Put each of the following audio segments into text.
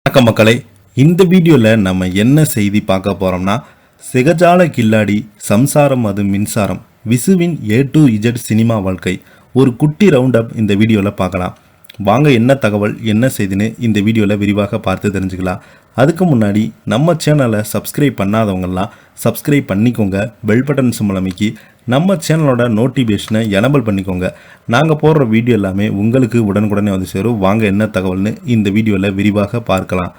வணக்கம் மக்களே, இந்த வீடியோவில் நம்ம என்ன செய்தி பார்க்க போகிறோம்னா, சிகஜால கில்லாடி, சம்சாரம் அது மின்சாரம், விசுவின் A to Z சினிமா வாழ்க்கை, ஒரு குட்டி ரவுண்ட் அப் இந்த வீடியோவில் பார்க்கலாம். வாங்க என்ன தகவல் என்ன செய்தின்னு இந்த வீடியோவில் விரிவாக பார்த்து தெரிஞ்சுக்கலாம். அதுக்கு முன்னாடி நம்ம சேனலை சப்ஸ்கிரைப் பண்ணாதவங்கெல்லாம் சப்ஸ்கிரைப் பண்ணிக்கோங்க. பெல் பட்டன் சிம்பல் அமைக்கி நம்ம சேனலோட நோட்டிஃபிகேஷனை எனபிள் பண்ணிக்கோங்க. நாங்கள் போடுற வீடியோ எல்லாமே உங்களுக்கு உடனுக்குடனே வந்து சேரும். வாங்க என்ன தகவல்னு இந்த வீடியோவில் விரிவாக பார்க்கலாம்.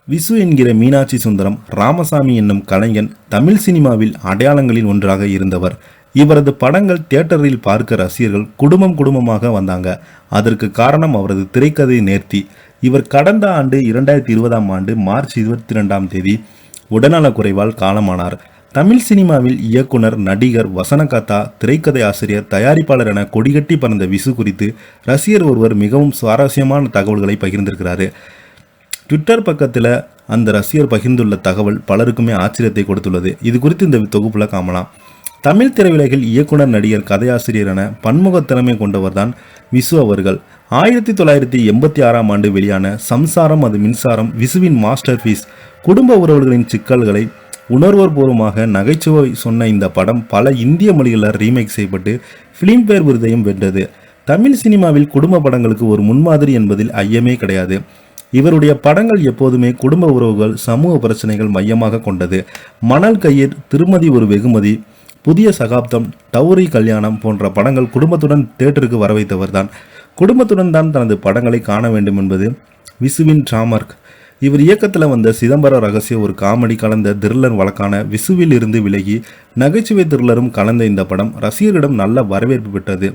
விசு என்கிற மீனாட்சி சுந்தரம் ராமசாமி என்னும் கலைஞன் தமிழ் சினிமாவில் அடையாளங்களில் ஒன்றாக இருந்தவர். இவரது படங்கள் தியேட்டரில் பார்க்க ரசிகர்கள் குடும்பமாக வந்தாங்க. அதற்கு காரணம் அவரது திரைக்கதை நேர்த்தி. இவர் கடந்த ஆண்டு 2020 மார்ச் 22 உடல்நலக்குறைவால் காலமானார். தமிழ் சினிமாவில் இயக்குனர், நடிகர், வசனகர்த்தா, திரைக்கதை ஆசிரியர், தயாரிப்பாளர் என கொடிகட்டி பறந்த விசு குறித்து ரசிகர் ஒருவர் மிகவும் சுவாரஸ்யமான தகவல்களை பகிர்ந்திருக்கிறாரு. ட்விட்டர் பக்கத்தில் அந்த ரசிகர் பகிர்ந்துள்ள தகவல் பலருக்குமே ஆச்சரியத்தை கொடுத்துள்ளது. இது குறித்து இந்த தொகுப்பில் காணலாம். தமிழ் திரையுலகில் இயக்குனர், நடிகர், கதையாசிரியர் என பன்முக திறமை கொண்டவர் தான் விசு அவர்கள். 1986 வெளியான சம்சாரம் அது மின்சாரம் விசுவின் மாஸ்டர் பீஸ். குடும்ப உறவுகளின் சிக்கல்களை உணர்வுபூர்வமாக நகைச்சுவை சொன்ன இந்த படம் பல இந்திய மொழிகளில் ரீமேக் செய்யப்பட்டு ஃபிலிம்பேர் விருதையும் வென்றது. தமிழ் சினிமாவில் குடும்ப படங்களுக்கு ஒரு முன்மாதிரி என்பதில் ஐயமே கிடையாது. இவருடைய படங்கள் எப்போதுமே குடும்ப உறவுகள், சமூக பிரச்சனைகள் மையமாக கொண்டது. மணல் கயிர், திருமதி ஒரு வெகுமதி, புதிய சகாப்தம், டவுரி கல்யாணம் போன்ற படங்கள் குடும்பத்துடன் தியேட்டருக்கு வரவைத்தவர் தான். குடும்பத்துடன் தான் தனது படங்களை காண வேண்டும் என்பது விசுவின் ட்ராமார்க். இவர் இயக்கத்தில் வந்த சிதம்பர ரகசிய ஒரு காமெடி கலந்த த்ரில்லர் வழக்கான விசுவில் இருந்து விலகி நகைச்சுவை த்ரில்லரும் கலந்த இந்த படம் ரசிகரிடம் நல்ல வரவேற்பு பெற்றது.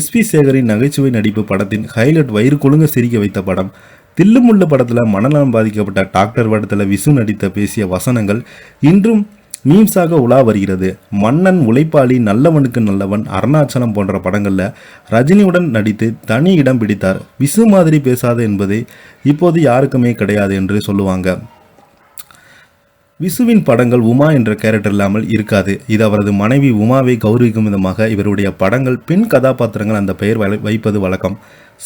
SP சேகரின் நகைச்சுவை நடிப்பு படத்தின் ஹைலைட் வயிறு குலுங்க சிரிக்க வைத்த படம். தில்லுமுள்ளு படத்தில் மனநலம் பாதிக்கப்பட்ட டாக்டர் படத்தில் விசு நடித்த பேசிய வசனங்கள் இன்றும் மீம்ஸாக உலா வருகிறது. மன்னன், உழைப்பாளி, நல்லவனுக்கு நல்லவன், அருணாச்சலம் போன்ற படங்களில் ரஜினியுடன் நடித்து தனி இடம் பிடித்தார். விசு மாதிரி பேசாத என்பதே இப்போது யாருக்குமே கிடையாது என்று சொல்லுவாங்க. விசுவின் படங்கள் உமா என்ற கேரக்டர் இல்லாமல் இருக்காது. இது அவரது மனைவி உமாவை கௌரவிக்கும் விதமாக இவருடைய படங்கள் பெண் கதாபாத்திரங்கள் அந்த பெயர் வைப்பது வழக்கம்.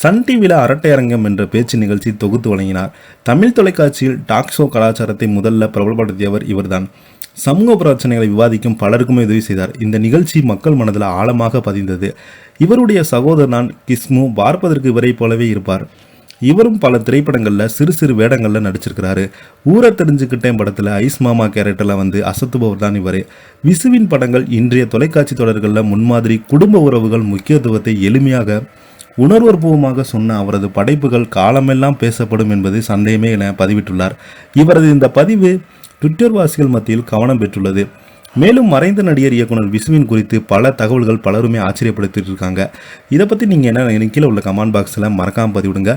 சன் டிவியில் அரட்டை அரங்கம் என்ற பேச்சு நிகழ்ச்சி தொகுத்து வழங்கினார். தமிழ் தொலைக்காட்சியில் டாக் ஷோ கலாச்சாரத்தை முதல்ல பிரபலப்படுத்தியவர் இவர்தான். சமூக பிரச்சனைகளை விவாதிக்கும் பலருக்குமே உதவி செய்தார். இந்த நிகழ்ச்சி மக்கள் மனதில் ஆழமாக பதிந்தது. இவருடைய சகோதரன் கிஸ்மு பார்ப்பதற்கு இவரை போலவே இருப்பார். இவரும் பல திரைப்படங்களில் சிறு வேடங்களில் நடிச்சிருக்கிறாரு. ஊரை தெரிஞ்சுக்கிட்டேன் படத்தில் ஐஸ் மாமா கேரக்டரில் வந்து அசத்துபவர் தான் இவர். விசுவின் படங்கள் இன்றைய தொலைக்காட்சி தொடர்களில் முன்மாதிரி. குடும்ப உறவுகள் முக்கியத்துவத்தை எளிமையாக உணர்வுபூர்வமாக சொன்ன அவரது படைப்புகள் காலமெல்லாம் பேசப்படும் என்பது சந்தேகமே என பதிவிட்டுள்ளார். இவரது இந்த பதிவு ட்விட்டர் வாசிகள் மத்தியில் கவனம் பெற்றுள்ளது. மேலும் மறைந்த நடிகர், இயக்குனர் விசுவின் குறித்து பல தகவல்கள் பலருமே ஆச்சரியப்படுத்திட்டு இருக்காங்க. இதை பற்றி நீங்கள் என்ன கீழே உள்ள கமெண்ட் பாக்ஸில் மறக்காமல் பதிவிடுங்க.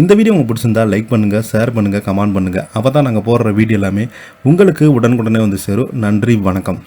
இந்த வீடியோ உங்களுக்கு பிடிச்சிருந்தா லைக் பண்ணுங்கள், ஷேர் பண்ணுங்கள், கமெண்ட் பண்ணுங்கள். அப்போ தான் நாங்கள் போடுற வீடியோ எல்லாமே உங்களுக்கு உடனுக்குடனே வந்து சேரும். நன்றி, வணக்கம்.